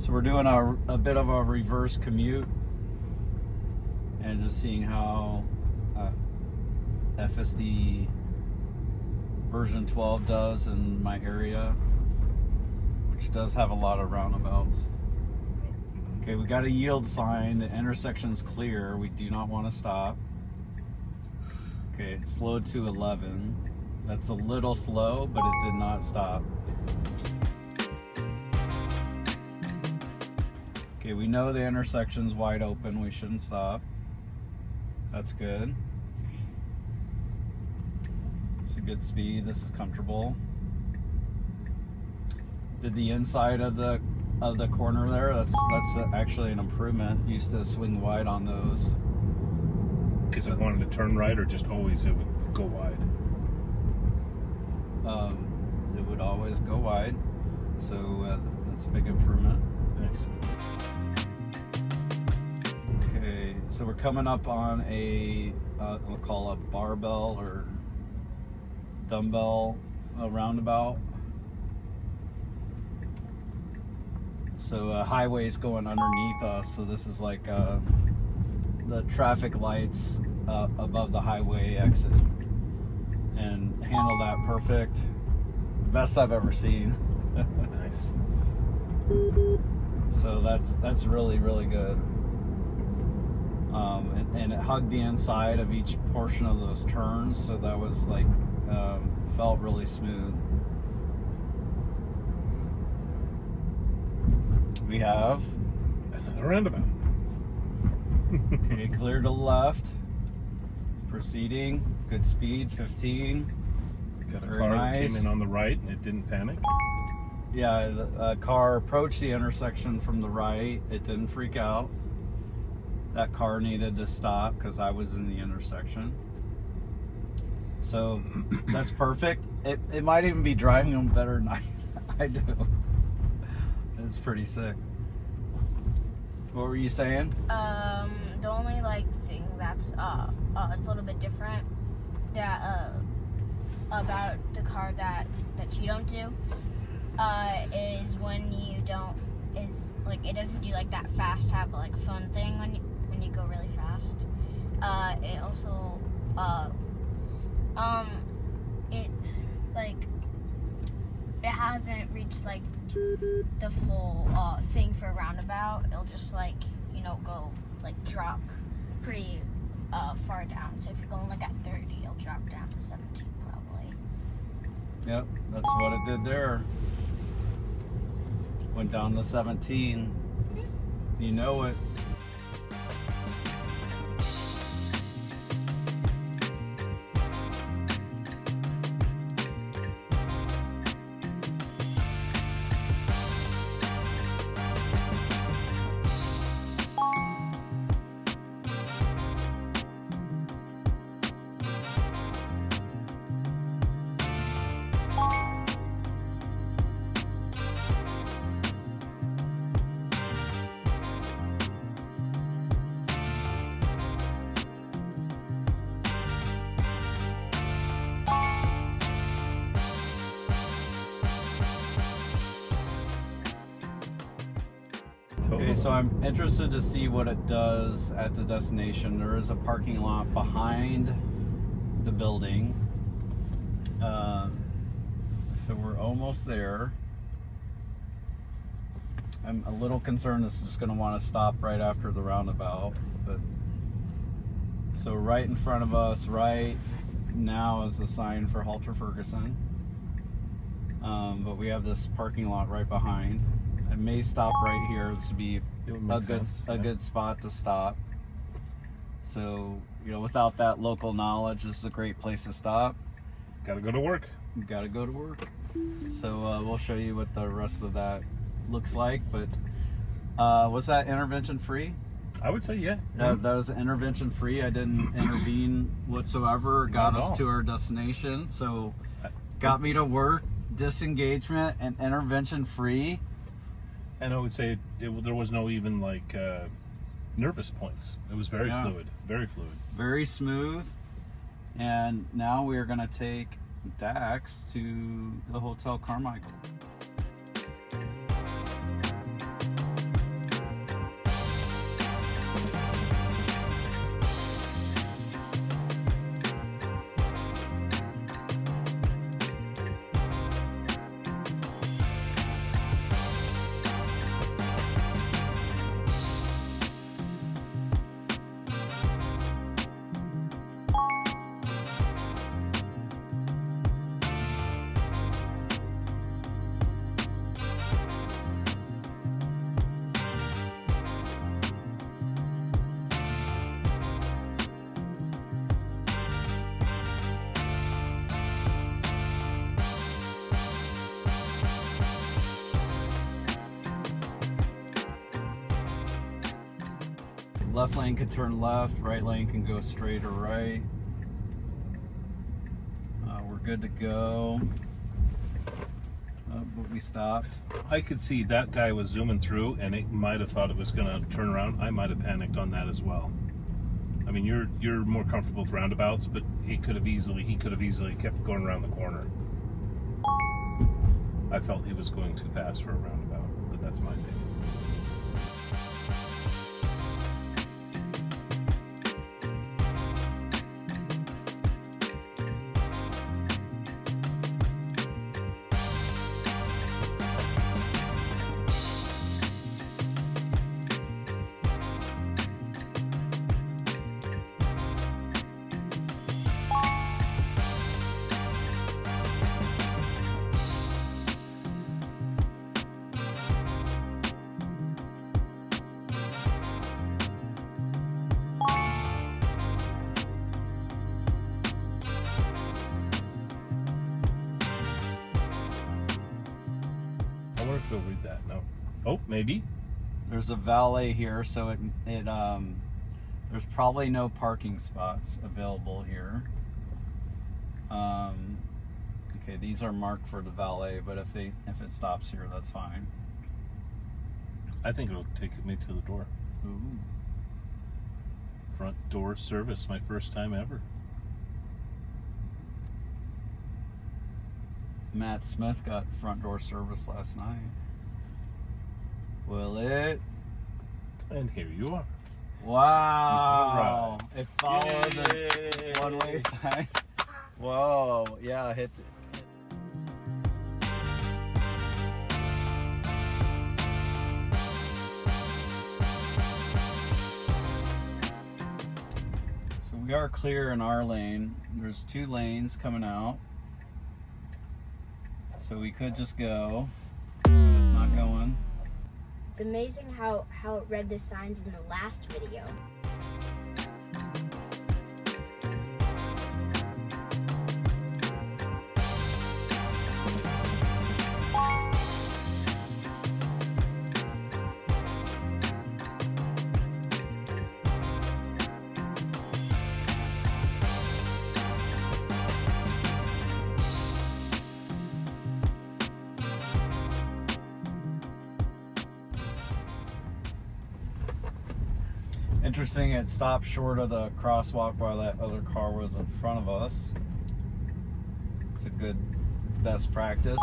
So we're doing a bit of a reverse commute and just seeing how FSD version 12 does in my area, which does have a lot of roundabouts. Okay, we got a yield sign. The intersection's clear. We do not want to stop. Okay, it slowed to 11. That's a little slow, but it did not stop. Okay, we know the intersection's wide open. We shouldn't stop. That's good. It's a good speed. This is comfortable. Did the inside of the corner there? That's actually an improvement. Used to swing wide on those. Because it wanted to turn right, or just always it would go wide? It would always go wide. So that's a big improvement. Nice. Okay, so we're coming up on a we'll call a barbell or dumbbell roundabout. So highway's going underneath us, so this is like the traffic lights above the highway exit, and handle that perfect. The best I've ever seen. Nice. So that's really, really good. And it hugged the inside of each portion of those turns, so that was like felt really smooth. We have Another roundabout. okay, clear to the left. Proceeding, good speed, 15. Got a Very car that nice. came in on the right and it didn't panic. Yeah, the car approached the intersection from the right. It didn't freak out. That car needed to stop because I was in the intersection. So that's perfect. It might even be driving them better than I do. It's pretty sick. What were you saying? The only thing that's a little bit different that about the car that you don't do is when you don't it doesn't do that fast have fun thing when you go really fast. It also it's it hasn't reached the full thing for a roundabout. It'll just go drop pretty far down. So if you're going at 30, it'll drop down to 17 probably. Yep, that's what it did there. Went down to 17. You know it. Okay, so I'm interested to see what it does at the destination. There is a parking lot behind the building. So we're almost there. I'm a little concerned this is just going to want to stop right after the roundabout. But so right in front of us, right now, is the sign for Halter Ferguson. But we have this parking lot right behind. I may stop right here. This would be a good spot to stop. So, without that local knowledge, this is a great place to stop. Gotta go to work. You gotta go to work. So we'll show you what the rest of that looks like. But was that intervention free? I would say, yeah. That was intervention free. I didn't intervene whatsoever. Got us to our destination. So got me to work, disengagement, and intervention free. And I would say there was no even nervous points. It was very fluid, very fluid. Very smooth. And now we are going to take Dax to the Hotel Carmel. left lane can turn left, right lane can go straight or right. We're good to go. But we stopped. I could see that guy was zooming through, and it might have thought it was going to turn around. I might have panicked on that as well. I mean, you're more comfortable with roundabouts, but he could have easily kept going around the corner. I felt he was going too fast for a roundabout, but that's my opinion. I wonder if he'll read that. No. Oh, maybe. There's a valet here, so there's probably no parking spots available here. Okay, these are marked for the valet, but if it stops here, that's fine. I think it'll take me to the door. Ooh. Front door service, my first time ever. Matt Smith got front door service last night. Will it? And here you are. Wow! Right. It followed the one-way sign. Whoa! Yeah, hit it. So we are clear in our lane. There's 2 lanes coming out. So we could just go, but it's not going. It's amazing how it read the signs in the last video. Interesting, it stopped short of the crosswalk while that other car was in front of us. It's a good best practice.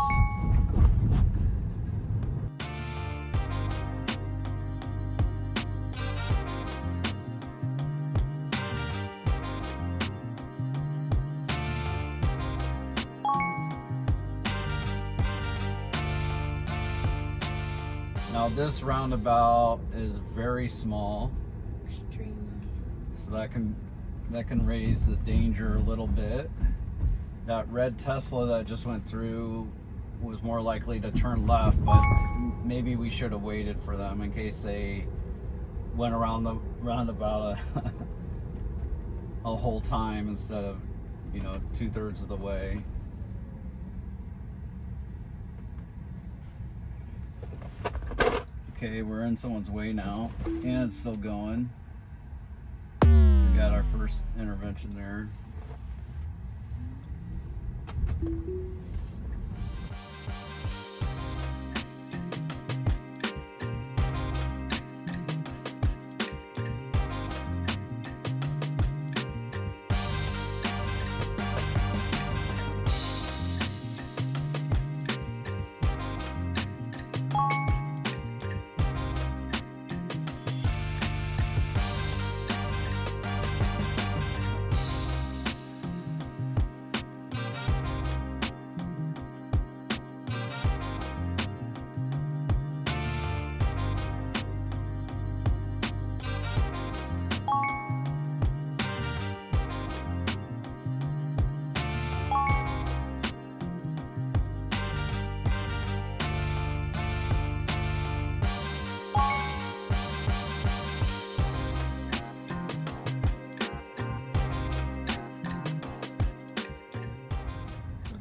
Now this roundabout is very small. Extremely. So that can raise the danger a little bit. That red Tesla that just went through was more likely to turn left, but maybe we should have waited for them in case they went around the roundabout a whole time instead of, 2/3 of the way. Okay, we're in someone's way now, and it's still going. We got our first intervention there.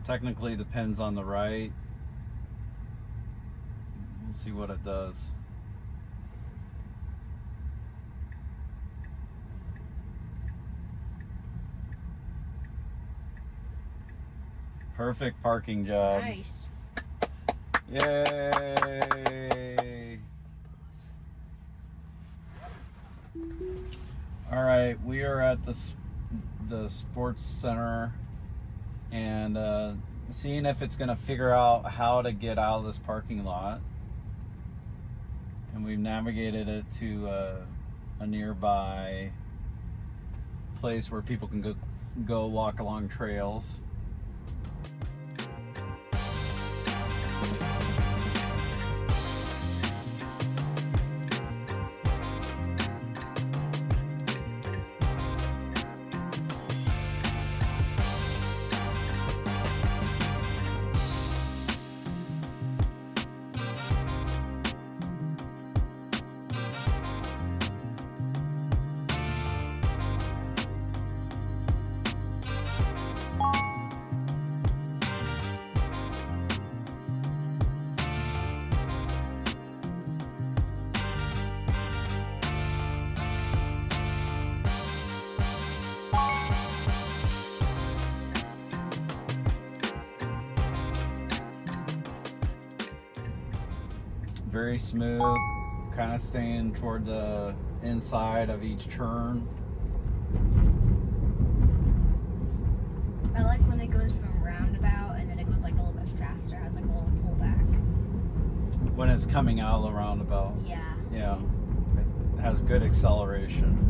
Technically the pin's on the right. We'll see what it does. Perfect parking job. Nice. Yay! All right, we are at the sports center and seeing if it's gonna figure out how to get out of this parking lot. And we've navigated it to a nearby place where people can go walk along trails. Very smooth, kind of staying toward the inside of each turn. I like when it goes from roundabout and then it goes like a little bit faster, has like a little pullback. When it's coming out of the roundabout. Yeah. Yeah, it has good acceleration.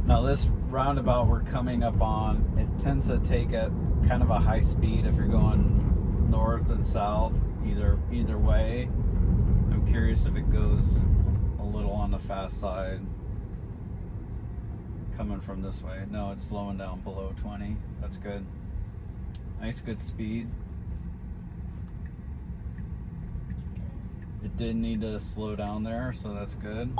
Now this roundabout we're coming up on, it tends to take at kind of a high speed if you're going north and south, either way. I'm curious if it goes a little on the fast side coming from this way. No, it's slowing down below 20. That's good. Nice, good speed. It did need to slow down there, so that's good.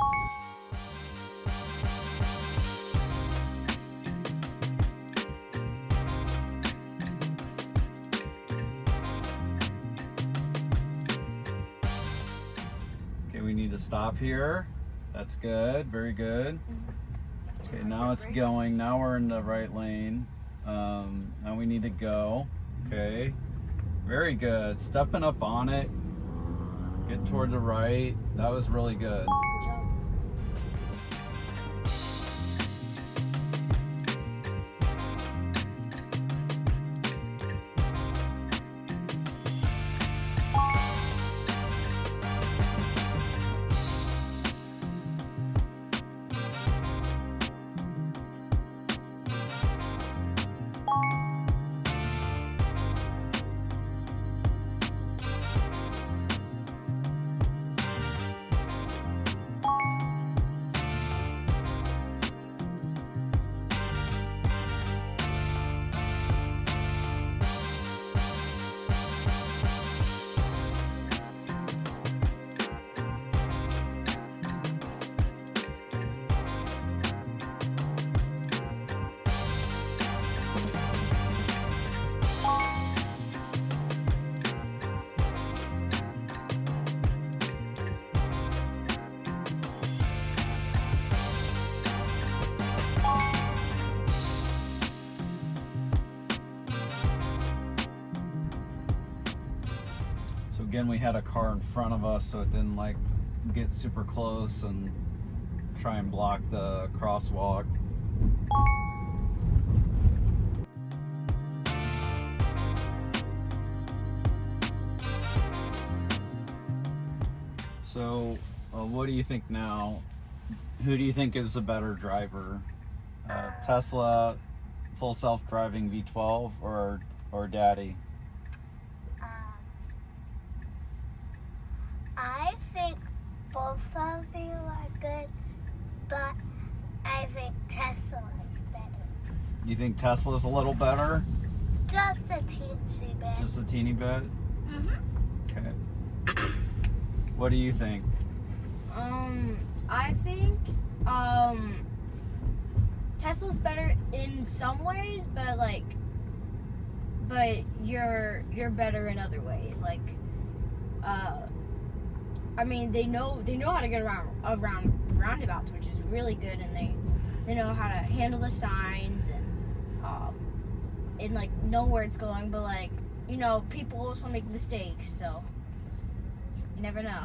We need to stop here. That's good. Very good. Okay, now it's going. Now we're in the right lane. Now we need to go. Okay. Very good. Stepping up on it. Get toward the right. That was really good. Good job. Again, we had a car in front of us, so it didn't like get super close and try and block the crosswalk. So, what do you think now? Who do you think is the better driver? Tesla, full self-driving V12, or Daddy? I think both of them are good, but I think Tesla is better. You think Tesla's a little better? Just a teensy bit. Just a teeny bit? Okay. What do you think? I think Tesla's better in some ways, but you're better in other ways. I mean, they know how to get around roundabouts, which is really good, and they know how to handle the signs and like know where it's going. But like, you know, people also make mistakes, so you never know.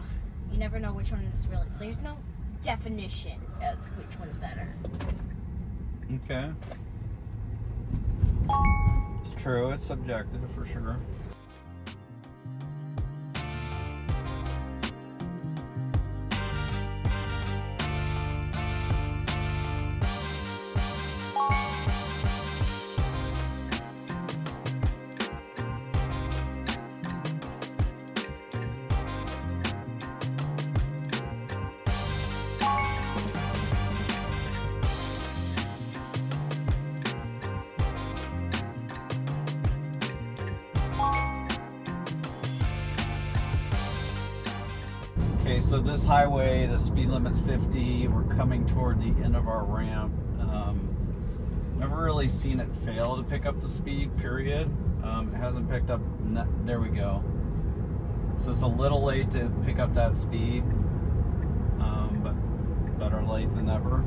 You never know which one is really. There's no definition of which one's better. Okay. It's true. It's subjective for sure. Okay, so this highway, the speed limit's 50. We're coming toward the end of our ramp. Never really seen it fail to pick up the speed, period. It hasn't picked up, there we go. So it's a little late to pick up that speed, but better late than never.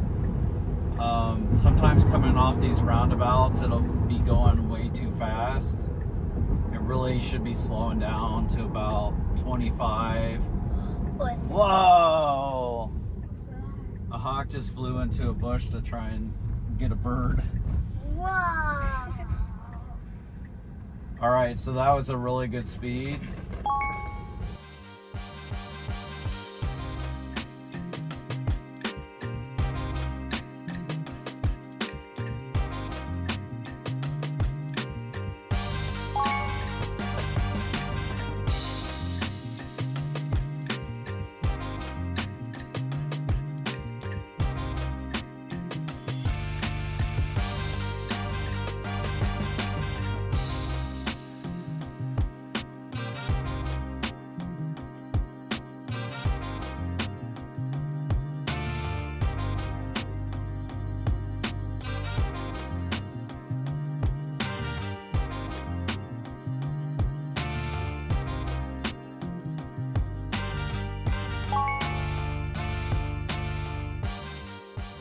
Sometimes coming off these roundabouts, it'll be going way too fast. It really should be slowing down to about 25. What? Whoa! What's that? A hawk just flew into a bush to try and get a bird. Whoa! All right, so that was a really good speed.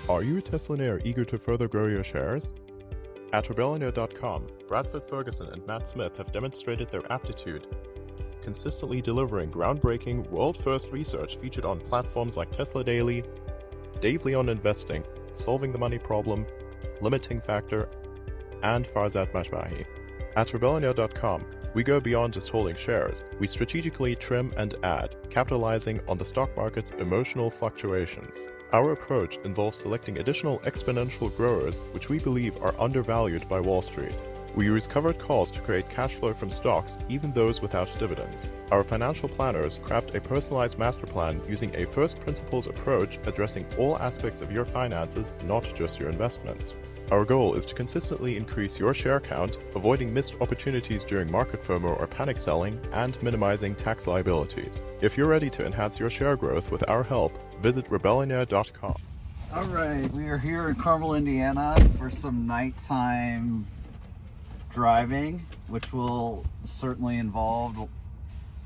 Are you a Teslanaire eager to further grow your shares? At Rebellionaire.com, Halter Ferguson and Matt Smith have demonstrated their aptitude, consistently delivering groundbreaking, world-first research featured on platforms like Tesla Daily, Daily on Investing, Solving the Money Problem, Limiting Factor, and Farzad Majmahi. At Rebellionaire.com, we go beyond just holding shares. We strategically trim and add, capitalizing on the stock market's emotional fluctuations. Our approach involves selecting additional exponential growers which we believe are undervalued by Wall Street. We use covered calls to create cash flow from stocks, even those without dividends. Our financial planners craft a personalized master plan using a first principles approach addressing all aspects of your finances, not just your investments. Our goal is to consistently increase your share count, avoiding missed opportunities during market FOMO or panic selling, and minimizing tax liabilities. If you're ready to enhance your share growth with our help, visit Rebellionaire.com. All right, we are here in Carmel, Indiana for some nighttime driving, which will certainly involve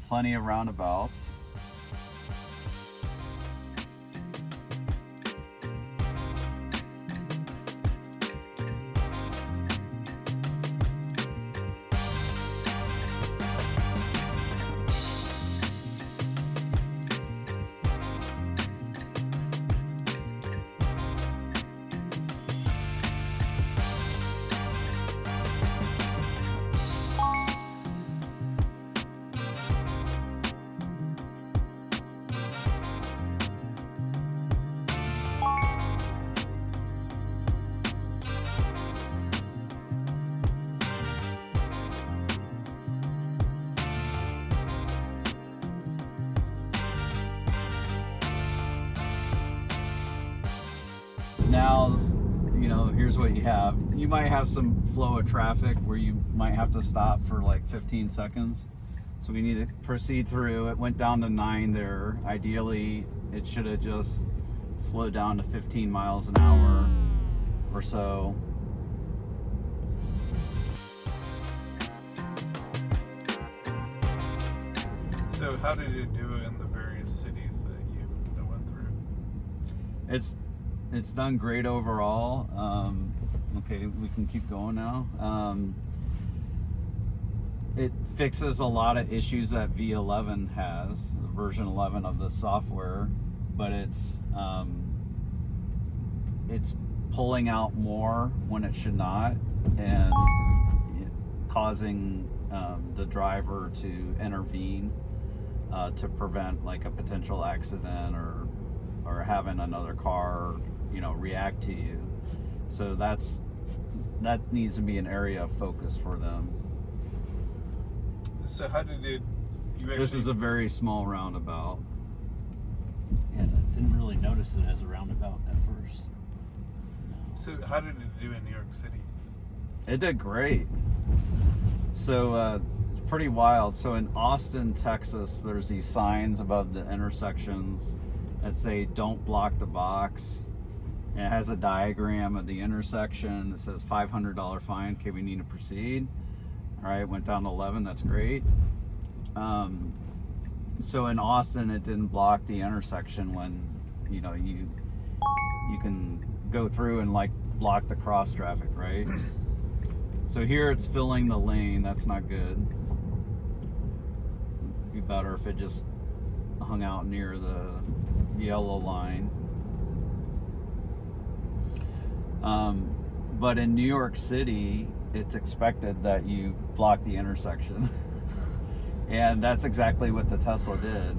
plenty of roundabouts. Now, you know, here's what you have. You might have some flow of traffic where you might have to stop for like 15 seconds. So we need to proceed through. It went down to 9 there. Ideally, it should have just slowed down to 15 miles an hour or so. So how did it do in the various cities It's done great overall. Okay, we can keep going now. It fixes a lot of issues that V11 has, version 11 of the software, but it's pulling out more when it should not, and causing the driver to intervene to prevent like a potential accident or having another car, react to you. So that needs to be an area of focus for them. So how did it? This is a very small roundabout. Yeah, I didn't really notice it as a roundabout at first. So how did it do in New York City? It did great. So it's pretty wild. So in Austin, Texas, there's these signs above the intersections that say "Don't block the box." And it has a diagram of the intersection that says $500 fine. Okay, we need to proceed. All right, went down to 11. That's great. So in Austin, it didn't block the intersection when you can go through and like block the cross traffic, right? So here it's filling the lane. That's not good. It'd be better if it just hung out near the yellow line. But in New York City, it's expected that you block the intersection. And that's exactly what the Tesla did.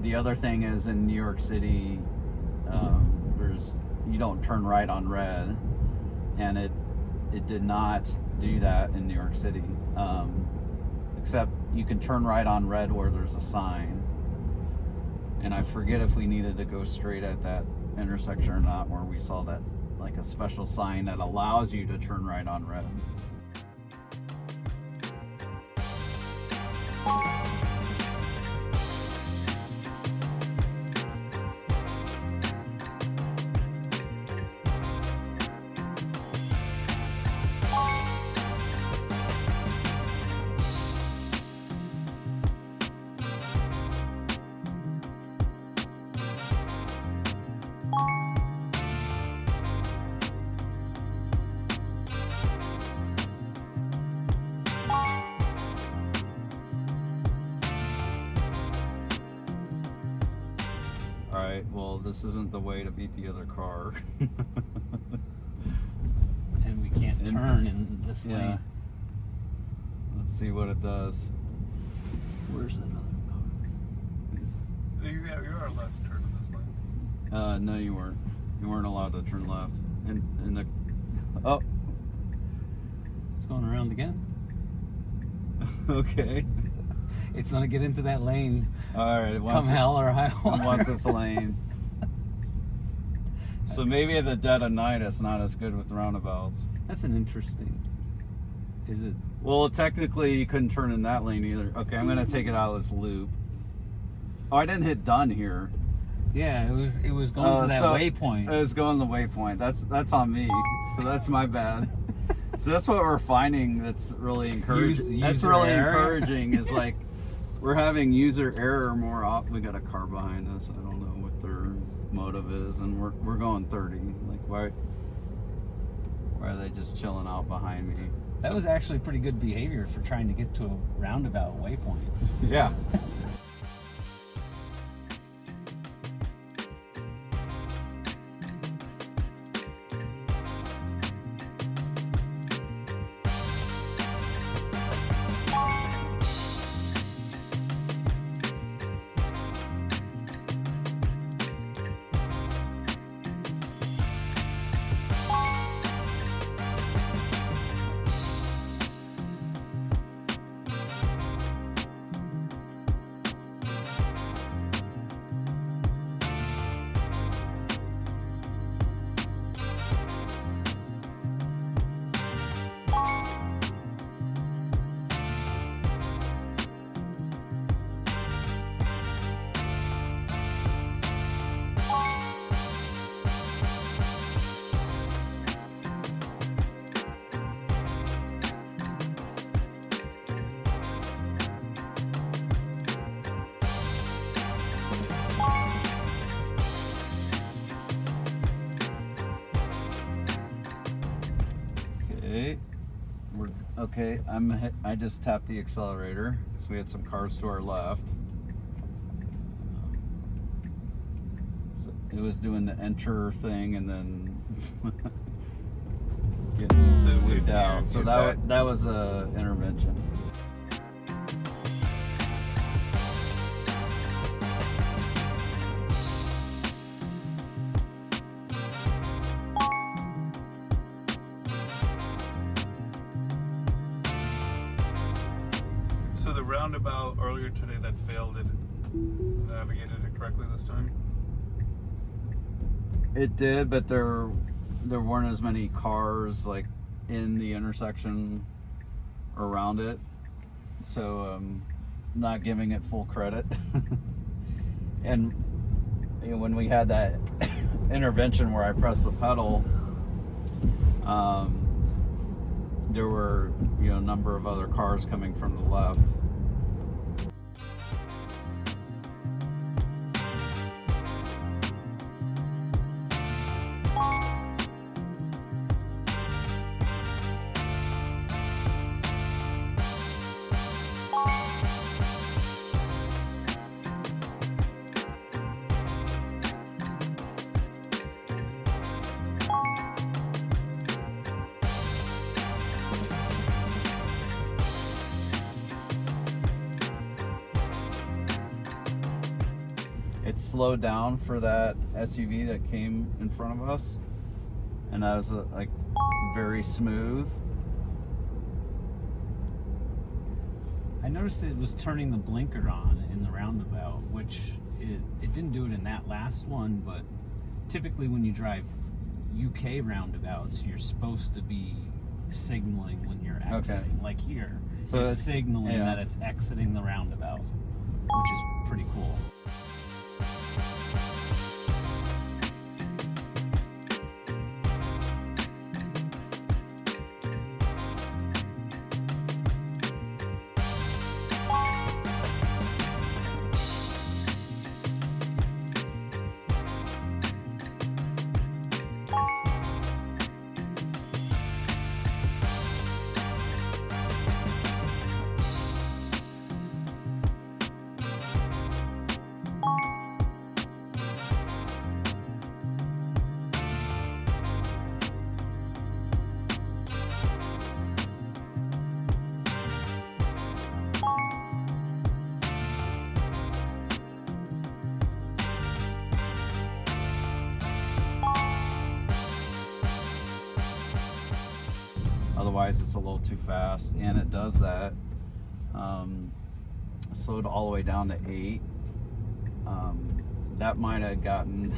The other thing is in New York City, you don't turn right on red, and it did not do that in New York City. Except you can turn right on red where there's a sign. And I forget if we needed to go straight at that intersection or not, where we saw that like a special sign that allows you to turn right on red. Alright, well, this isn't the way to beat the other car. And we can't turn in this lane. Let's see what it does. Where's that other car? You are allowed to turn in this lane. No, you weren't. You weren't allowed to turn left. Oh. It's going around again. Okay. It's gonna get into that lane. All right. Come hell or high water. Once it's lane. So maybe at the dead of night, it's not as good with roundabouts. That's an interesting. Is it? Well, technically, you couldn't turn in that lane either. Okay, I'm gonna take it out of this loop. Oh, I didn't hit done here. Yeah, it was going to that waypoint. It was going to the waypoint. That's on me. So that's my bad. So that's what we're finding. That's really encouraging. That's really encouraging. Is like we're having user error more often. We got a car behind us. I don't know what their motive is, and we're going 30. Like why are they just chilling out behind me? That was actually pretty good behavior for trying to get to a roundabout waypoint. Yeah. Okay, I just tapped the accelerator because we had some cars to our left. So it was doing the enter thing and then getting So whipped if out. you- So is that was a intervention. So the roundabout earlier today that failed, it navigated it correctly this time? It did, but there weren't as many cars like in the intersection around it, so not giving it full credit. And you know, when we had that intervention where I pressed the pedal, there were a number of other cars coming from the left. It slowed down for that SUV that came in front of us, and that was like very smooth. I noticed it was turning the blinker on in the roundabout, which it didn't do it in that last one, but typically when you drive UK roundabouts, you're supposed to be signaling when you're exiting. Okay. Like here, So it's it's- signaling yeah. that it's exiting the roundabout, which is pretty cool. Otherwise, it's a little too fast, and it does that. Slowed all the way down to 8. That might have gotten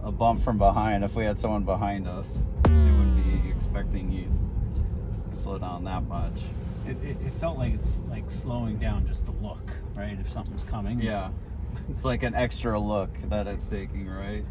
a bump from behind. If we had someone behind us, they wouldn't be expecting you to slow down that much. It felt like it's like slowing down just to look, right? If something's coming. Yeah, it's like an extra look that it's taking, right?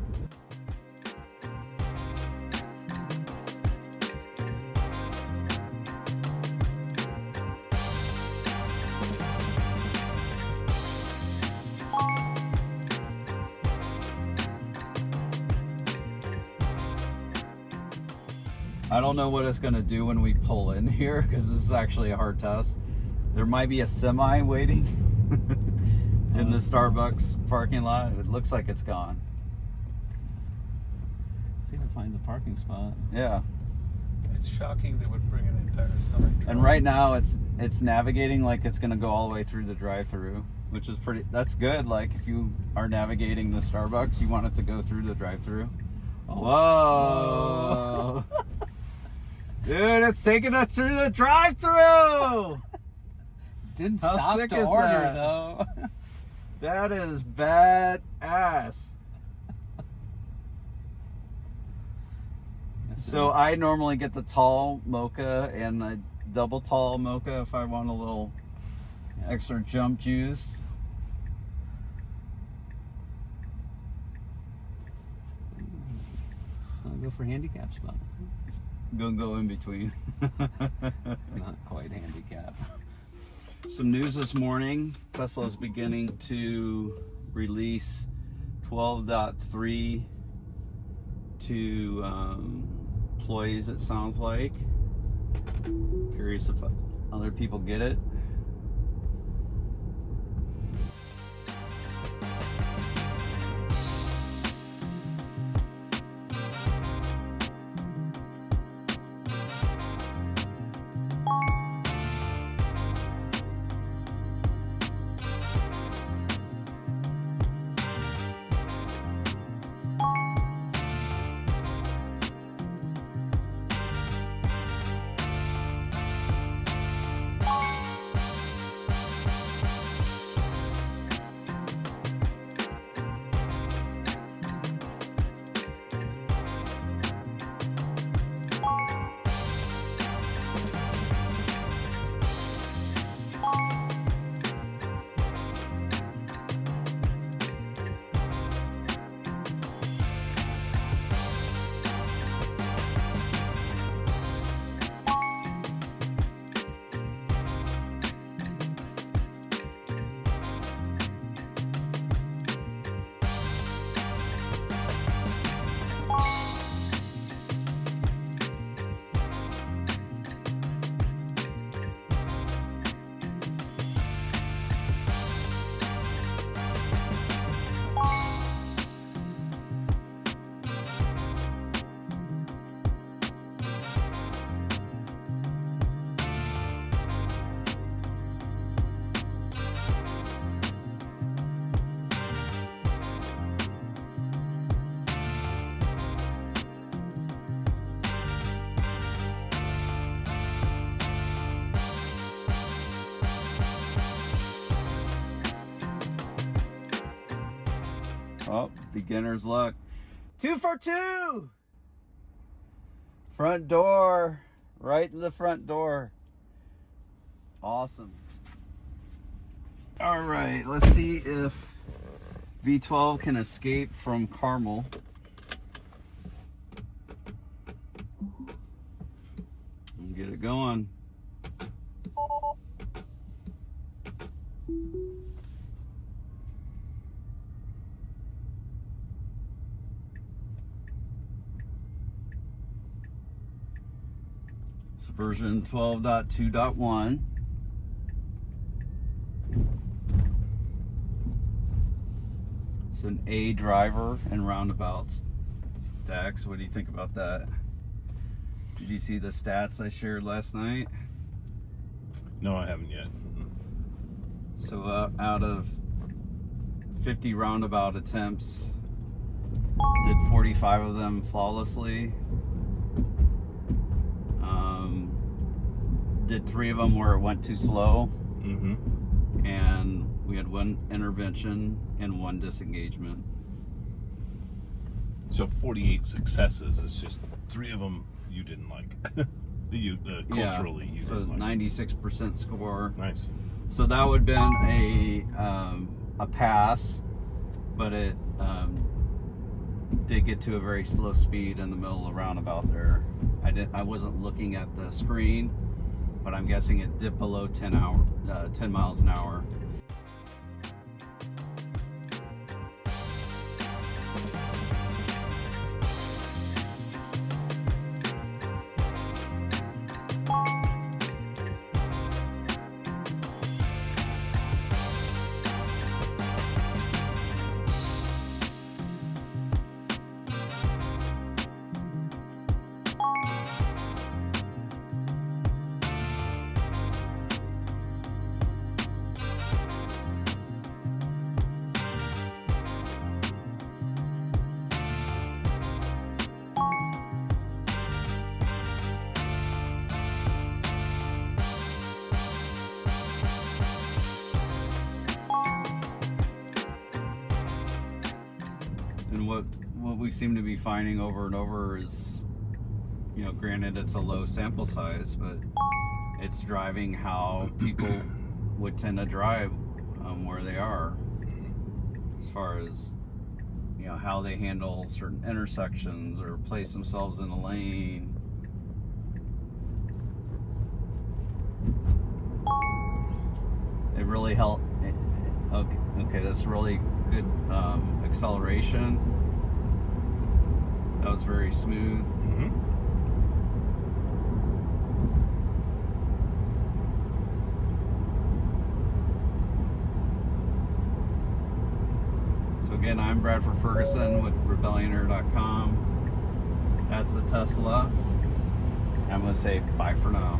I don't know what it's going to do when we pull in here, because this is actually a hard test. There might be a semi waiting in the Starbucks parking lot. It looks like it's gone. See if it finds a parking spot. Yeah. It's shocking they would bring an entire semi truck. And right now it's navigating like it's going to go all the way through the drive-thru, which is that's good. Like if you are navigating the Starbucks, you want it to go through the drive-thru. Whoa. Dude, it's taking us through the drive-thru. Didn't How stop sick to is order that? though. That is badass. So I normally get the tall mocha and a double tall mocha if I want a little extra jump juice. I'll go for handicap spot. Gonna go in between. Not quite handicap. Some news this morning. Tesla is beginning to release 12.3 to employees, it sounds like. Curious if other people get it. Oh, beginner's luck. 2 for 2! Front door. Right to the front door. Awesome. All right, let's see if V12 can escape from Carmel. And get it going. It's version 12.2.1. It's an A driver and roundabouts. Dax, what do you think about that? Did you see the stats I shared last night? No, I haven't yet. So out of 50 roundabout attempts, did 45 of them flawlessly. Did 3 of them where it went too slow. Mm-hmm. And we had 1 intervention and 1 disengagement. So 48 successes. It's just 3 of them you didn't like. Culturally, you so didn't like. 96% score. Nice. So that would have been a pass, but it did get to a very slow speed in the middle of the roundabout there. I wasn't looking at the screen, but I'm guessing it dipped below 10 miles an hour. And what we seem to be finding over and over is, you know, granted it's a low sample size, but it's driving how people would tend to drive where they are, as far as, you know, how they handle certain intersections or place themselves in a lane. It really helped. Okay, that's really good acceleration. That was very smooth. Mm-hmm. So again, I'm Bradford Ferguson with Rebellionaire.com. That's the Tesla. I'm going to say bye for now.